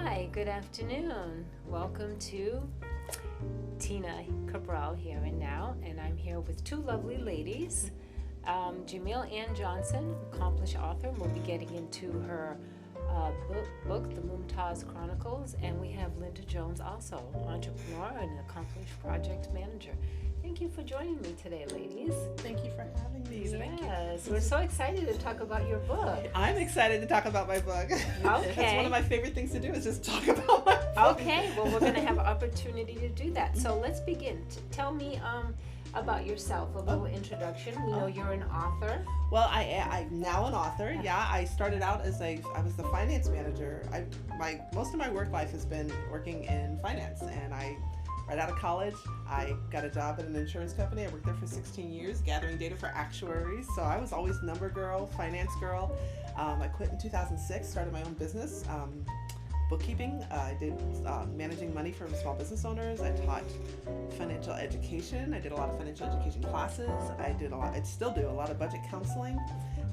Hi, good afternoon. Welcome to Tina Cabral here and now, and I'm here with two lovely ladies. Jameel Johnson, accomplished author, will be getting into her book, The Mumtaz Chronicles, and we have Linda Jones, also entrepreneur and accomplished project manager. Thank you for joining me today, ladies. Thank you for having me. Yes, we're so excited to talk about your book. I'm excited to talk about my book. Okay. That's one of my favorite things to do is just talk about my book. Okay, well, we're going to have an opportunity to do that. So let's begin. Tell me about yourself, a little introduction. We know you're an author. Well, I'm now an author. Yeah, I started out as I was the finance manager. Most of my work life has been working in finance, and right out of college, I got a job at an insurance company. I worked there for 16 years, gathering data for actuaries. So I was always number girl, finance girl. I quit in 2006, started my own business, bookkeeping. I did managing money for small business owners. I taught financial education. I did a lot of financial education classes. I still do a lot of budget counseling.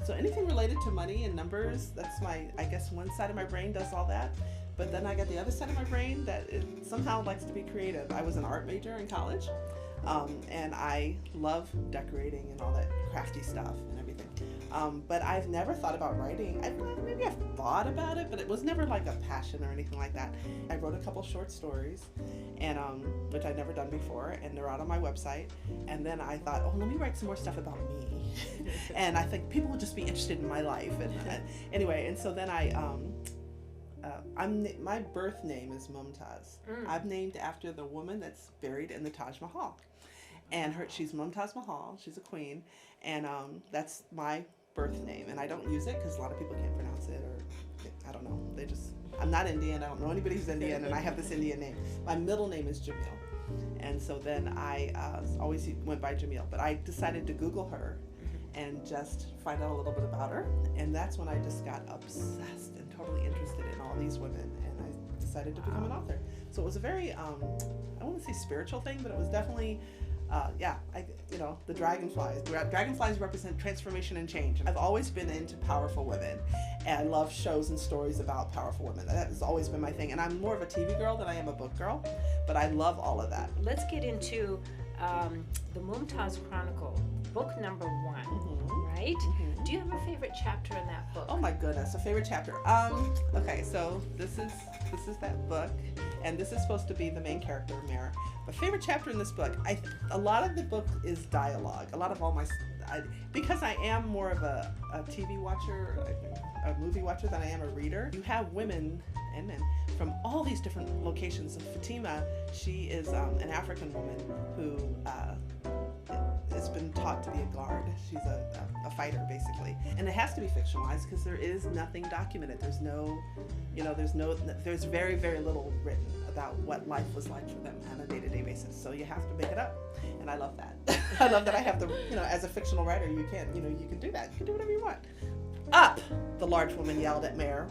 So anything related to money and numbers, that's I guess one side of my brain does all that. But then I got the other side of my brain that it somehow likes to be creative. I was an art major in college, and I love decorating and all that crafty stuff and everything. But I've never thought about writing. Maybe I've thought about it, but it was never like a passion or anything like that. I wrote a couple short stories, and which I'd never done before, and they're out on my website. And then I thought, let me write some more stuff about me, and I think people would just be interested in my life. And anyway, and so then my birth name is Mumtaz. I'm named after the woman that's buried in the Taj Mahal, and she's Mumtaz Mahal. She's a queen, and that's my birth name. And I don't use it because a lot of people can't pronounce it, or I don't know. I'm not Indian. I don't know anybody who's Indian, and I have this Indian name. My middle name is Jameel, and so then I always went by Jameel. But I decided to Google her and just find out a little bit about her, and that's when I just got obsessed and totally interested in all these women, and I decided to become an author. So it was a very I don't want to say spiritual thing, but it was definitely the dragonflies. Dragonflies represent transformation and change. I've always been into powerful women, and I love shows and stories about powerful women. That has always been my thing, and I'm more of a TV girl than I am a book girl, but I love all of that. Let's get into the Mumtaz Chronicle, book number 1, right? Do you have a favorite chapter in that book? Oh my goodness, a favorite chapter. Okay, so this is that book, and this is supposed to be the main character, Mare. My favorite chapter in this book, a lot of the book is dialogue. A lot of because I am more of a TV watcher, a movie watcher than I am a reader. You have women and men from all these different locations. So Fatima, she is an African woman who has been taught to be a guard. She's a fighter, basically. And it has to be fictionalized because there is nothing documented. There's very, very little written about what life was like for them on a day-to-day basis. So you have to make it up. And I love that. I love that I have as a fictional writer, you can do that. You can do whatever you want. Up! The large woman yelled at Mare,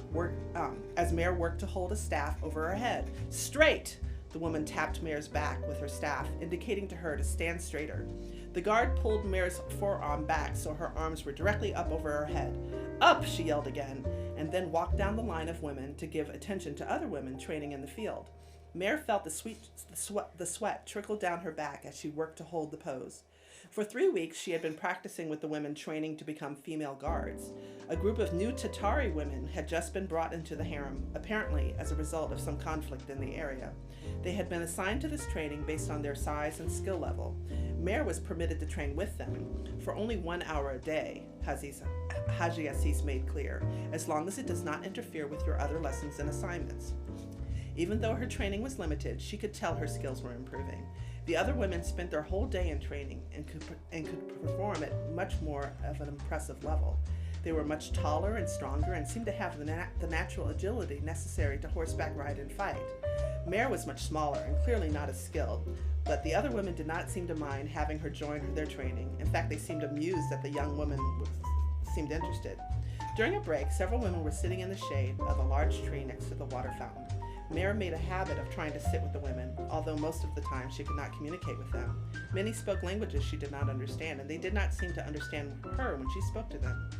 as Mare worked to hold a staff over her head. Straight! The woman tapped Mare's back with her staff, indicating to her to stand straighter. The guard pulled Mare's forearm back so her arms were directly up over her head. Up! She yelled again, and then walked down the line of women to give attention to other women training in the field. Mare felt the sweat trickle down her back as she worked to hold the pose. For 3 weeks, she had been practicing with the women training to become female guards. A group of new Tatari women had just been brought into the harem, apparently as a result of some conflict in the area. They had been assigned to this training based on their size and skill level. Mare was permitted to train with them for only 1 hour a day, Haji Assis made clear, as long as it does not interfere with your other lessons and assignments. Even though her training was limited, she could tell her skills were improving. The other women spent their whole day in training and could perform at much more of an impressive level. They were much taller and stronger and seemed to have the natural agility necessary to horseback ride and fight. Mare was much smaller and clearly not as skilled, but the other women did not seem to mind having her join their training. In fact, they seemed amused that the young woman seemed interested. During a break, several women were sitting in the shade of a large tree next to the water fountain. Mare made a habit of trying to sit with the women, although most of the time she could not communicate with them. Many spoke languages she did not understand, and they did not seem to understand her when she spoke to them.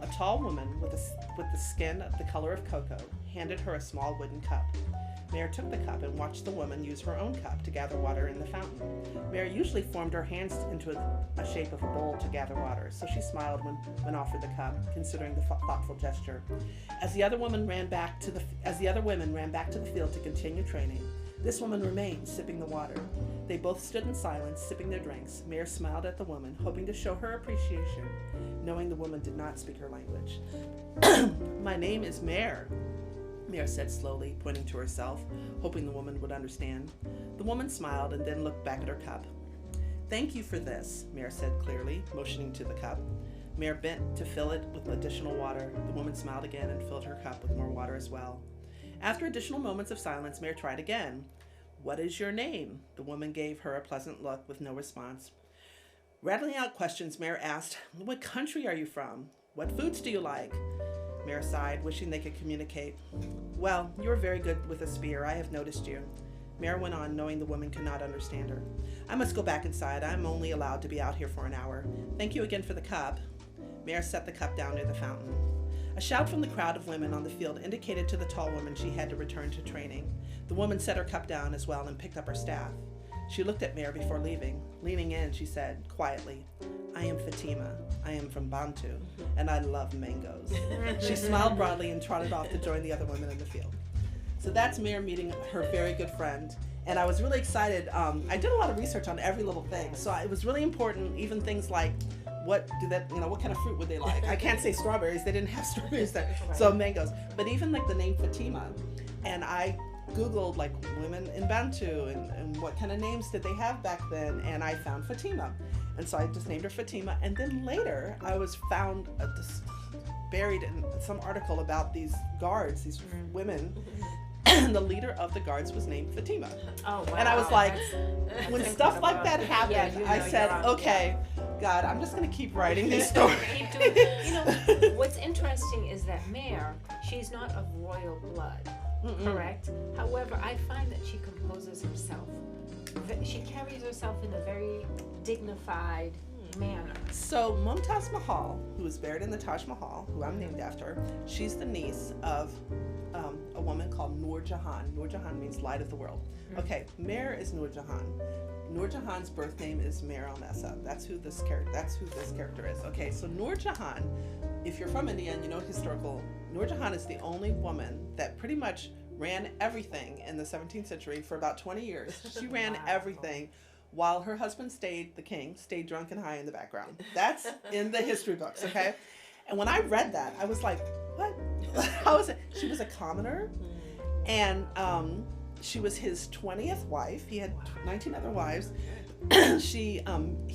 a tall woman with the skin the color of cocoa handed her a small wooden cup. Mare took the cup and watched the woman use her own cup to gather water in the fountain. Mare usually formed her hands into a shape of a bowl to gather water, so she smiled when offered the cup, considering the thoughtful gesture. As the other women ran back to the field to continue training, this woman remained, sipping the water. They both stood in silence, sipping their drinks. Mare smiled at the woman, hoping to show her appreciation, knowing the woman did not speak her language. "My name is Mare," Mare said slowly, pointing to herself, hoping the woman would understand. The woman smiled and then looked back at her cup. "Thank you for this," Mare said clearly, motioning to the cup. Mare bent to fill it with additional water. The woman smiled again and filled her cup with more water as well. After additional moments of silence, Mare tried again. "What is your name?" The woman gave her a pleasant look with no response. Rattling out questions, Mare asked, "What country are you from? What foods do you like?" Mare sighed, wishing they could communicate. "Well, you're very good with a spear. I have noticed you." Mare went on, knowing the woman could not understand her. "I must go back inside. I'm only allowed to be out here for an hour. Thank you again for the cup." Mare set the cup down near the fountain. A shout from the crowd of women on the field indicated to the tall woman she had to return to training. The woman set her cup down as well and picked up her staff. She looked at Mare before leaving. Leaning in, she said quietly, "I am Fatima. I am from Bantu, and I love mangoes." She smiled broadly and trotted off to join the other women in the field. So that's Mare meeting her very good friend. And I was really excited. I did a lot of research on every little thing. So it was really important, even things like what kind of fruit would they like? I can't say strawberries. They didn't have strawberries there. So mangoes. But even like the name Fatima. And I Googled like women in Bantu and what kind of names did they have back then. And I found Fatima. And so I just named her Fatima. And then later I was found buried in some article about these guards, these women. And the leader of the guards was named Fatima. Oh, wow. And I was like, when stuff like that happened, I said, okay, God, I'm just going to keep writing these stories. Keep doing it. What's interesting is that Mare, she's not of royal blood, correct? However, I find that she composes herself. She carries herself in a very dignified manner. So Mumtaz Mahal, who is buried in the Taj Mahal, who I'm named after, she's the niece of a woman called Noor Jahan. Noor Jahan means light of the world. Okay, Mare is Noor Jahan. Noor Jahan's birth name is Mare Al-Nessa. That's who this character is. Okay, so Noor Jahan, if you're from India and you know historical, Noor Jahan is the only woman that pretty much ran everything in the 17th century for about 20 years. She ran everything while her husband the king stayed drunk and high in the background. That's in the history books, okay? And when I read that, I was like, what? How is it? She was a commoner, and she was his 20th wife. He had 19 other wives. He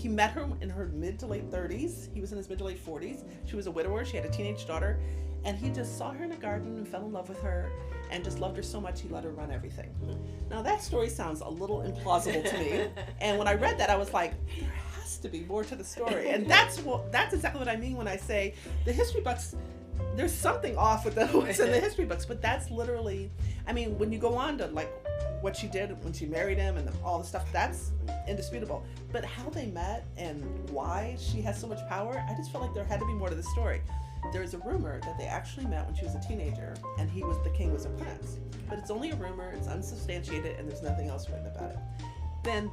met her in her mid to late 30s. He was in his mid to late 40s. She was a widower. She had a teenage daughter. And he just saw her in a garden and fell in love with her and just loved her so much he let her run everything. Now that story sounds a little implausible to me. And when I read that, I was like, there has to be more to the story. And that's exactly what I mean when I say the history books, there's something off with what's in the history books, but that's literally, I mean, when you go on to like what she did when she married him and all the stuff, that's indisputable. But how they met and why she has so much power, I just felt like there had to be more to the story. There's a rumor that they actually met when she was a teenager and the king was a prince. But it's only a rumor, it's unsubstantiated, and there's nothing else written about it. Then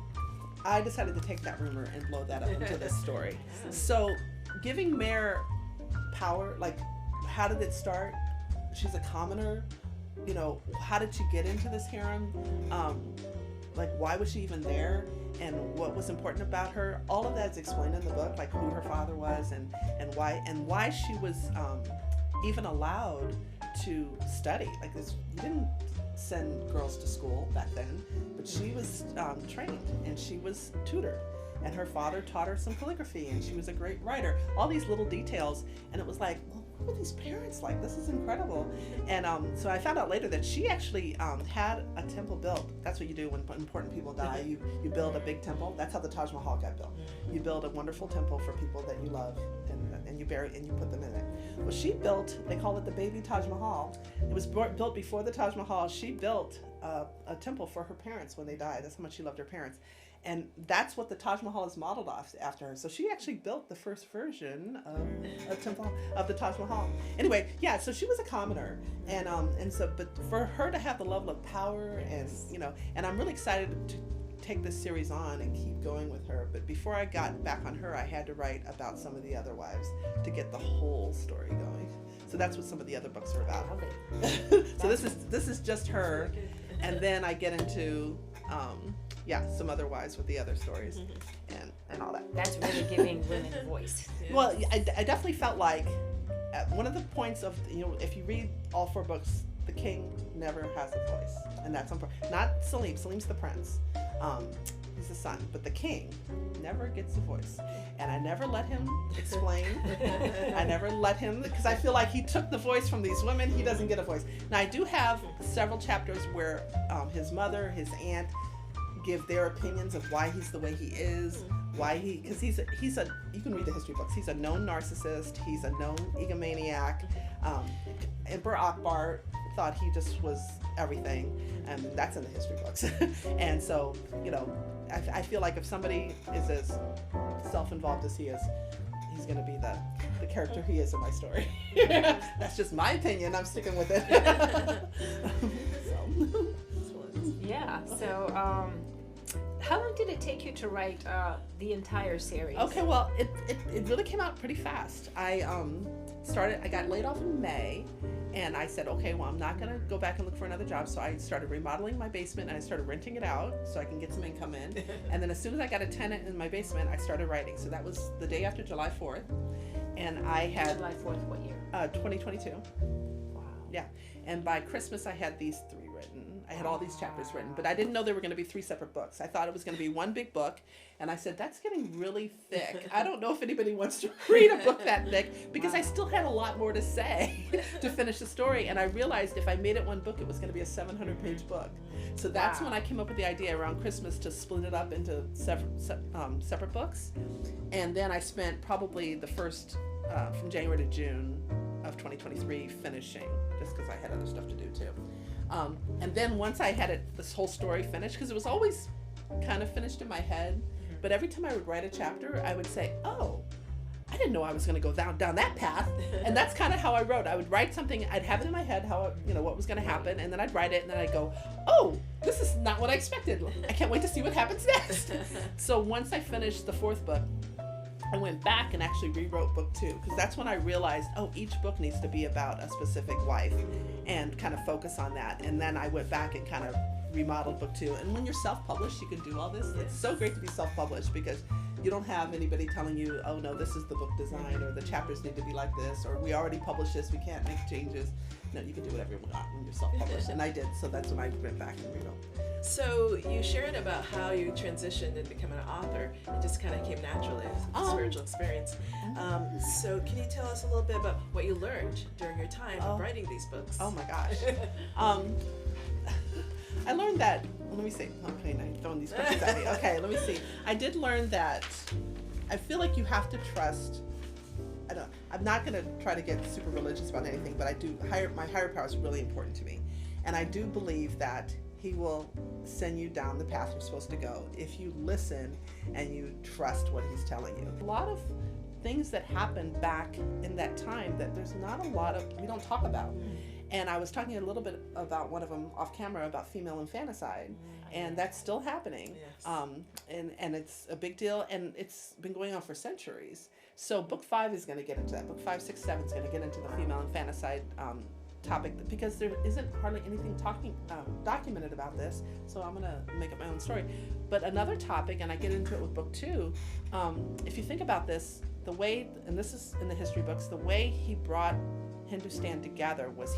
I decided to take that rumor and blow that up into this story. So giving Mare power, like, how did it start? She's a commoner. You know, how did she get into this harem? Like, why was she even there? And what was important about her? All of that is explained in the book, like who her father was and why she was even allowed to study. Like this, you didn't send girls to school back then, but she was trained and she was tutored. And her father taught her some calligraphy, and she was a great writer. All these little details, and it was like, well, what were these parents like? This is incredible. And so I found out later that she actually had a temple built. That's what you do when important people die. You build a big temple. That's how the Taj Mahal got built. You build a wonderful temple for people that you love, and you bury and you put them in it. Well, she built. They call it the baby Taj Mahal. It was built before the Taj Mahal. She built a temple for her parents when they died. That's how much she loved her parents. And that's what the Taj Mahal is modeled off after her. So she actually built the first version of the Taj Mahal. Anyway, yeah, so she was a commoner. And so, but for her to have the level of power and, and I'm really excited to take this series on and keep going with her. But before I got back on her, I had to write about some of the other wives to get the whole story going. So that's what some of the other books are about. So this is just her. And then I get into some other wives with the other stories and all that. That's really giving women a voice. Well, I definitely felt like one of the points of, if you read all 4 books, the king never has a voice. And that's important. Not Selim. Selim's the prince. He's the son. But the king never gets a voice. And I never let him explain. I never let him, because I feel like he took the voice from these women. He doesn't get a voice. Now, I do have several chapters where his mother, his aunt, give their opinions of why he's the way he is, because he's a, you can read the history books, he's a known narcissist, he's a known egomaniac. Emperor Akbar thought he just was everything, and that's in the history books. And so, I feel like if somebody is as self-involved as he is, he's going to be the character he is in my story. That's just my opinion. I'm sticking with it. So how long did it take you to write the entire series? Okay, well, it really came out pretty fast. I got laid off in May, and I said, okay, well, I'm not going to go back and look for another job. So I started remodeling my basement, and I started renting it out so I can get some income in. And then as soon as I got a tenant in my basement, I started writing. So that was the day after July 4th. And I had... July 4th, what year? 2022. Wow. Yeah. And by Christmas, I had these 3 written. I had all these chapters written, but I didn't know they were going to be 3 separate books. I thought it was going to be one big book, and I said, that's getting really thick. I don't know if anybody wants to read a book that thick, because I still had a lot more to say to finish the story, and I realized if I made it one book, it was going to be a 700-page book. So that's when I came up with the idea around Christmas to split it up into separate books, and then I spent probably the first, from January to June of 2023 finishing, just because I had other stuff to do too. And then once I had this whole story finished, because it was always kind of finished in my head, but every time I would write a chapter, I would say, oh, I didn't know I was going to go down that path. And that's kind of how I wrote. I would write something, I'd have it in my head, what was going to happen, and then I'd write it, and then I'd go, oh, this is not what I expected. I can't wait to see what happens next. So once I finished the 4th book, I went back and actually rewrote book 2, because that's when I realized, each book needs to be about a specific wife and kind of focus on that. And then I went back and kind of remodeled book 2. And when you're self-published, you can do all this. It's so great to be self-published, because you don't have anybody telling you, oh no, this is the book design, or the chapters need to be like this, or we already published this, we can't make changes. No, you can do whatever you want when you're self-published. And I did, so that's when I went back and rewrote. So you shared about how you transitioned and becoming an author. It just kind of came naturally as a spiritual experience. So can you tell us a little bit about what you learned during your time of writing these books? Oh my gosh. I learned that, let me see. Okay, now you're throwing these questions at me. Okay, let me see. I did learn that I feel like you have to trust. I'm not going to try to get super religious about anything, but my higher power is really important to me. And I do believe that he will send you down the path you're supposed to go if you listen and you trust what he's telling you. A lot of things that happened back in that time that there's not a lot of, we don't talk about. And I was talking a little bit about one of them off camera about female infanticide, and that's still happening. Yes. And it's a big deal, and it's been going on for centuries. So book 5 is going to get into that. Book 5, 6, 7 is going to get into the female infanticide topic, because there isn't hardly anything documented about this, so I'm going to make up my own story. But another topic, and I get into it with book 2, if you think about this, the way, and this is in the history books, the way he brought Hindustan together was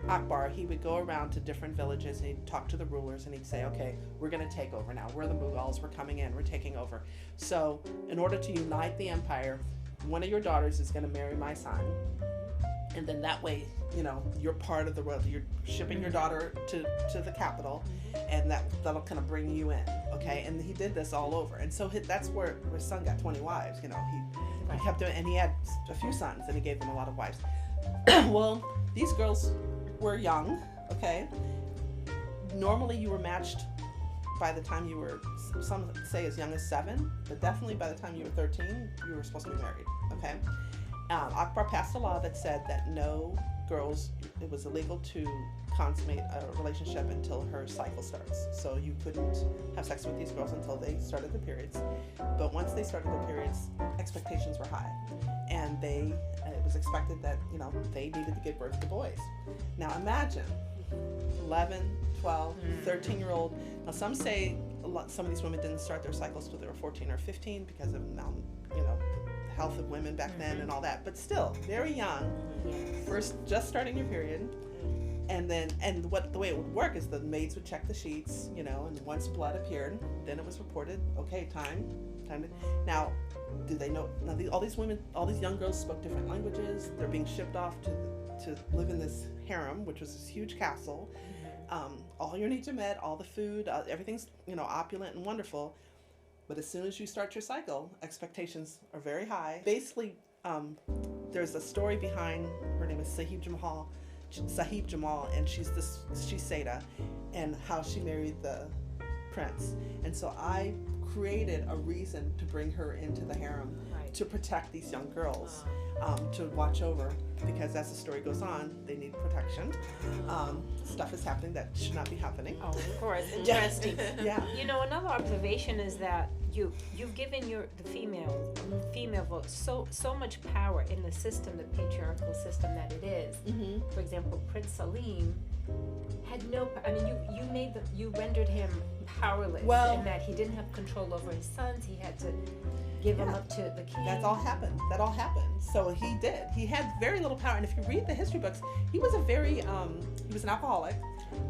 Akbar, he would go around to different villages and he'd talk to the rulers and he'd say, okay, we're going to take over now. We're the Mughals, we're coming in, we're taking over. So in order to unite the empire, one of your daughters is going to marry my son. And then that way, you're part of the royalty. You're shipping your daughter to the capital, and that'll kind of bring you in, okay? And he did this all over. And so that's where his son got 20 wives, He kept doing, and he had a few sons, and he gave them a lot of wives. Well, these girls were young, okay? Normally you were matched by the time you were, some say as young as 7, but definitely by the time you were 13, you were supposed to be married. Okay. Akbar passed a law that said that no girls, it was illegal to consummate a relationship until her cycle starts. So you couldn't have sex with these girls until they started their periods. But once they started their periods, expectations were high. And it was expected that, they needed to give birth to boys. Now imagine 11, 12, 13-year-old. Now some say some of these women didn't start their cycles till they were 14 or 15 because of the health of women back then and all that. But still, very young, first just starting your period. And then, the way it would work is the maids would check the sheets, and once blood appeared, then it was reported, okay, time to, now, do they know, all these women, all these young girls spoke different languages, they're being shipped off to live in this harem, which was this huge castle, all your needs are met, all the food, everything's, opulent and wonderful, but as soon as you start your cycle, expectations are very high. Basically, there's a story behind, her name is Sahib Jamal, and she's Seda, and how she married the prince. And so I created a reason to bring her into the harem, to protect these young girls, to watch over, because as the story goes on, they need protection. Stuff is happening that should not be happening. Oh, of course. Interesting. Yeah. Another observation is that you've given the female vote so much power in the system, the patriarchal system that it is. Mm-hmm. For example, Prince Salim had no. I mean, you rendered him powerless, in that he didn't have control over his sons. He had to give them up to the king. That all happened. So he did. He had very little power, and if you read the history books, he was he was an alcoholic.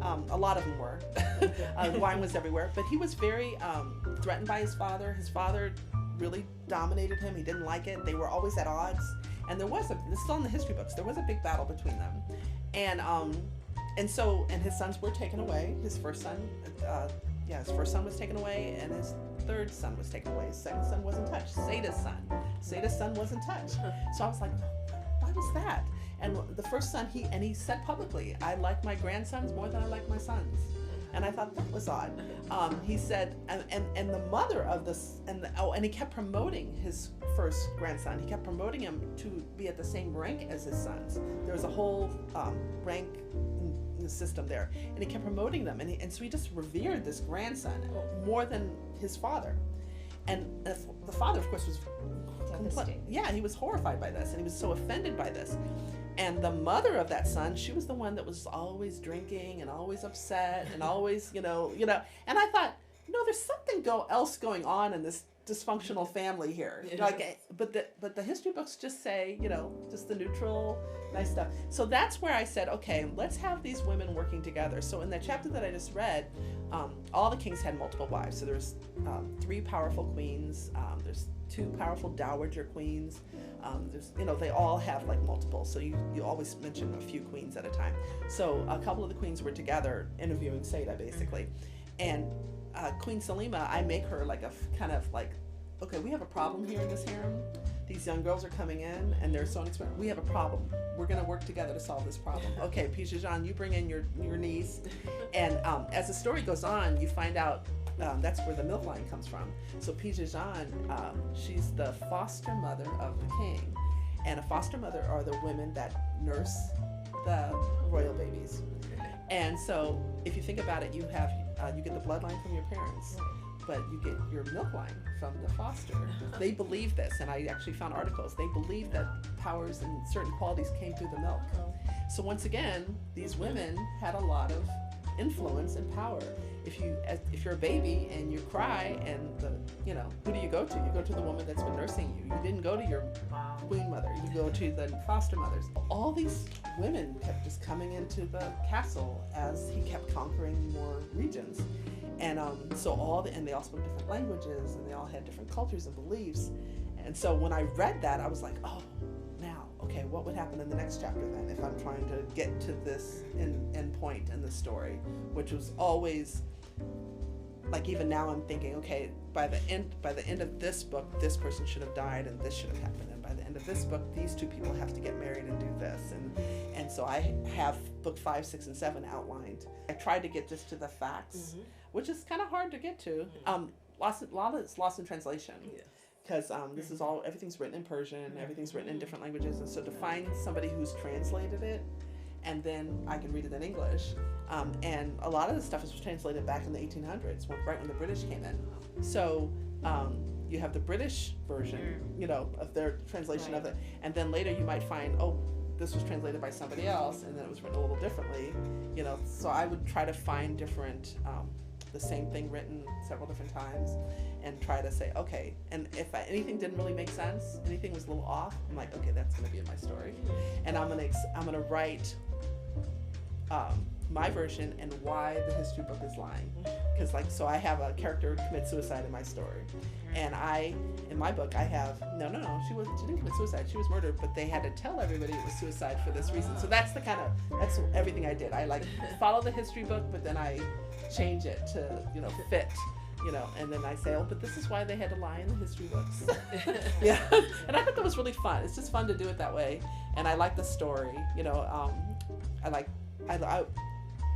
A lot of them were. Wine was everywhere, but he was very threatened by his father. His father really dominated him. He didn't like it. They were always at odds, and this is still in the history books. There was a big battle between them, and his sons were taken away. His first son was taken away, and his third son was taken away. His second son wasn't touched. Seda's son wasn't touched. So I was like, why was that? And the first son, he said publicly, I like my grandsons more than I like my sons. And I thought that was odd. He said, and the mother of this, and he kept promoting his first grandson. He kept promoting him to be at the same rank as his sons. There was a whole rank system there, and he kept promoting them, and so he just revered this grandson more than his father. And the father, of course, was he was horrified by this, and he was so offended by this. And the mother of that son, she was the one that was always drinking and always upset and always, and I thought, there's something else going on in this dysfunctional family here. But the history books just say, just the neutral, nice stuff. So that's where I said, okay, let's have these women working together. So in that chapter that I just read, all the kings had multiple wives. So there's 3 powerful queens. There's 2 powerful dowager queens. There's, they all have like multiple. So you always mention a few queens at a time. So a couple of the queens were together interviewing Seda basically, and Queen Salima, I make her like a kind of like, okay, we have a problem here in this harem. These young girls are coming in and they're so inexperienced. We have a problem. We're going to work together to solve this problem. Okay, Pijajan, you bring in your niece. And as the story goes on, you find out that's where the milk line comes from. So Pijajan, she's the foster mother of the king. And a foster mother are the women that nurse the royal babies. And so if you think about it, you get the bloodline from your parents, but you get your milk line from the foster. They believe this, and I actually found articles. They believe that powers and certain qualities came through the milk. So once again, these women had a lot of influence and power. If you're a baby and you cry, and who do you go to? You go to the woman that's been nursing you. You didn't go to your queen mother. You go to the foster mothers. All these women kept just coming into the castle as he kept conquering more regions. And and they all spoke different languages, and they all had different cultures and beliefs. And so when I read that, I was like, oh, now, okay, what would happen in the next chapter then if I'm trying to get to this end point in the story, which was always, like even now I'm thinking, okay, by the end of this book, this person should have died and this should have happened. And by the end of this book, these 2 people have to get married and do this. And so I have book 5, 6, and 7 outlined. I tried to get just to the facts, which is kind of hard to get to. A lot of it's lost in translation. Because this is all, everything's written in Persian, everything's written in different languages, and so to find somebody who's translated it, and then I can read it in English, and a lot of the stuff was translated back in the 1800s, right when the British came in. So you have the British version, you know, of their translation of it, and then later you might find, oh, this was translated by somebody else, and then it was written a little differently, you know. So I would try to find different, the same thing written several different times, and try to say, okay, and if anything didn't really make sense, anything was a little off, I'm like, okay, that's going to be in my story, and I'm gonna write my version and why the history book is lying, because like, so I have a character commit suicide in my story, and in my book I have no, she didn't commit suicide, she was murdered, but they had to tell everybody it was suicide for this reason. So that's everything I did. I like follow the history book, but then I change it to, you know, fit, you know, and then I say, oh, but this is why they had to lie in the history books. Yeah, and I thought that was really fun. It's just fun to do it that way, and I like the story, you know. I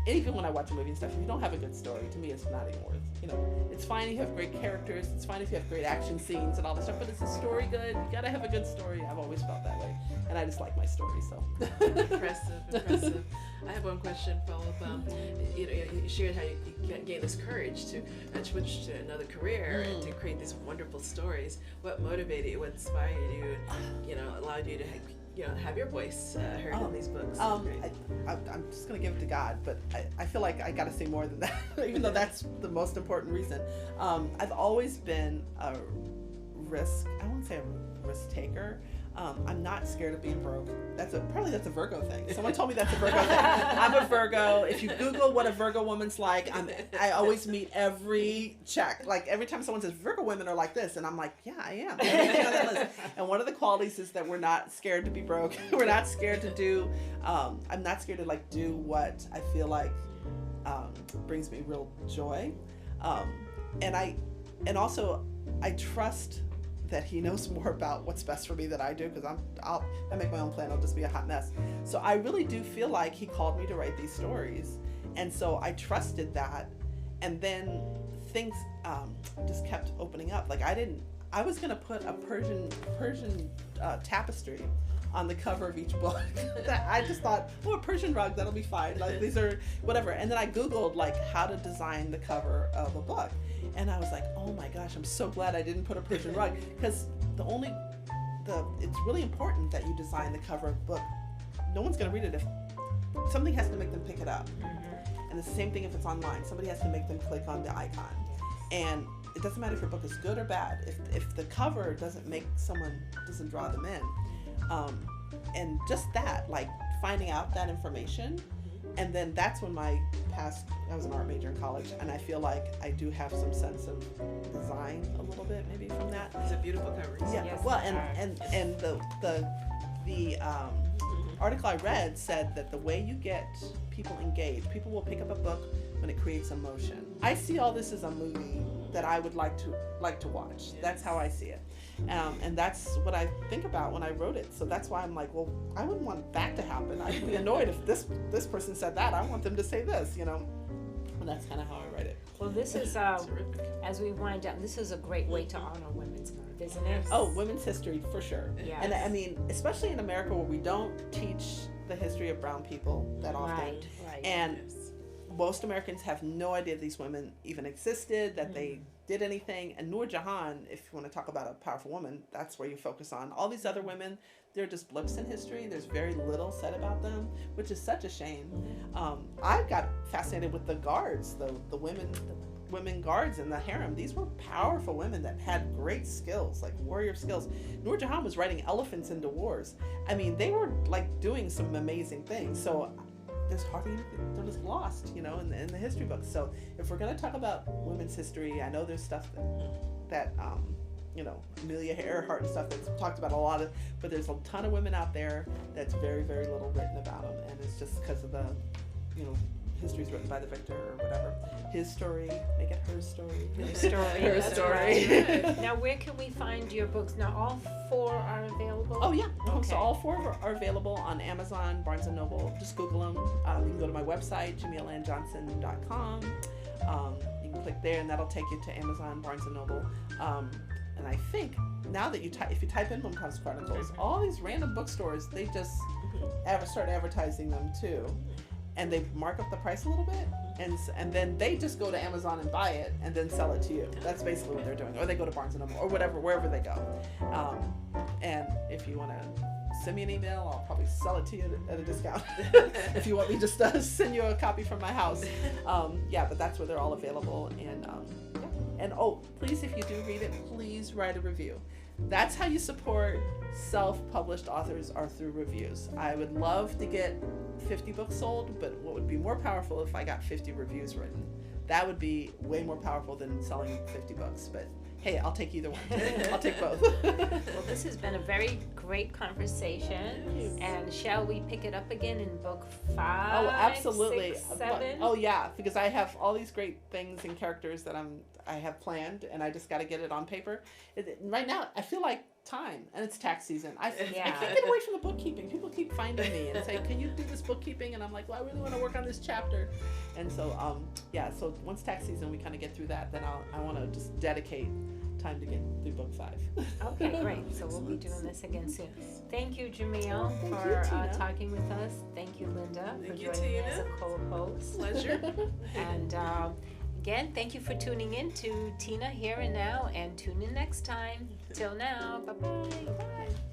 even when I watch a movie and stuff, if you don't have a good story, to me it's not even worth, you know, it's fine if you have great characters, it's fine if you have great action scenes and all that stuff, but is the story good? You gotta have a good story. I've always felt that way, and I just like my story, so. Impressive. I have one question, follow-up. You know, you shared how you gained this courage to switch to another career and to create these wonderful stories. What motivated you? What inspired you? You know, allowed you to have your voice heard in these books? I'm just going to give it to God, but I feel like I got to say more than that, even though that's the most important reason. I've always been I won't say a risk taker. I'm not scared of being broke. Apparently that's a Virgo thing. Someone told me that's a Virgo thing. I'm a Virgo. If you Google what a Virgo woman's like, I always meet every check. Like every time someone says Virgo women are like this, and I'm like, yeah, I am. Everything on that list. And one of the qualities is that we're not scared to be broke. We're not scared to do. I'm not scared to like do what I feel like brings me real joy, and also I trust that he knows more about what's best for me than I do, because I make my own plan, I'll just be a hot mess. So I really do feel like he called me to write these stories, and so I trusted that, and then things just kept opening up. Like I was gonna put a Persian tapestry on the cover of each book. I just thought, oh, a Persian rug, that'll be fine. Like these are whatever. And then I Googled like how to design the cover of a book. And I was like, oh my gosh, I'm so glad I didn't put a Persian rug, because it's really important that you design the cover of a book. No one's gonna read it if something has to make them pick it up. And it's the same thing if it's online. Somebody has to make them click on the icon. And it doesn't matter if your book is good or bad. If the cover doesn't draw them in. And just that, like finding out that information, and then that's when I was an art major in college, and I feel like I do have some sense of design a little bit maybe from that. It's a beautiful cover. Yeah. Yes, well, and the article I read said that the way you get people engaged, people will pick up a book when it creates emotion. I see all this as a movie that I would like to watch. Yes. That's how I see it. And that's what I think about when I wrote it. So that's why I'm like, well, I wouldn't want that to happen. I'd be annoyed if this person said that. I want them to say this, you know. And that's kind of how I write it. Well, this is, as we wind down, this is a great way to honor Women's Month, isn't it? Oh, women's history, for sure. Yes. And I mean, especially in America where we don't teach the history of brown people that often. Right. And most Americans have no idea these women even existed, that they did anything. And Noor Jahan, if you want to talk about a powerful woman, that's where you focus on. All these other women, they're just blips in history. There's very little said about them, which is such a shame. I got fascinated with the guards, the women guards in the harem. These were powerful women that had great skills, like warrior skills. Noor Jahan was riding elephants into wars. I mean, they were like doing some amazing things. So there's hardly anything, they're just lost, you know, in the history books. So if we're going to talk about women's history, I know there's stuff that you know, Amelia Earhart and stuff that's talked about a lot of, but there's a ton of women out there that's very, very little written about them, and it's just because of the, you know, history's written by the victor or whatever. His story, make it her story. Her story. Her That's story. right. Now, where can we find your books? Now, all 4 are available? Oh yeah, Okay. so all 4 are available on Amazon, Barnes & Noble. Just Google them. You can go to my website, jameelandjohnson.com. You can click there and that'll take you to Amazon, Barnes & Noble. And I think now that if you type in Mumtaz Chronicles, all these random bookstores, they just start advertising them too. And they mark up the price a little bit, and then they just go to Amazon and buy it and then sell it to you. That's basically what they're doing. Or they go to Barnes & Noble or wherever they go. And if you want to send me an email, I'll probably sell it to you at a discount. If you want me just to send you a copy from my house. But that's where they're all available. And please, if you do read it, please write a review. That's how you support self-published authors, are through reviews. I would love to get 50 books sold, but what would be more powerful if I got 50 reviews written. That would be way more powerful than selling 50 books. But hey, I'll take either one. I'll take both. Well, this has been a very great conversation. Yes. And shall we pick it up again in book 5? Oh, absolutely. 6, 7? Yeah, because I have all these great things and characters that I have planned, and I just got to get it on paper. Right now, I feel like time, and it's tax season. I can't get away from the bookkeeping. People keep finding me and say, "Can you do this bookkeeping?" And I'm like, "Well, I really want to work on this chapter." And so, so once tax season, we kind of get through that, then I want to just dedicate time to get through book 5. Okay, great. So we'll be doing this again soon. Thank you, Jameel, Thank for you, Tina. talking with us. Thank you, Linda, Thank for you, joining me as Tina. a co-host. Pleasure. And again, thank you for tuning in to Tina Here and Now, and tune in next time. Till now, bye-bye. Bye.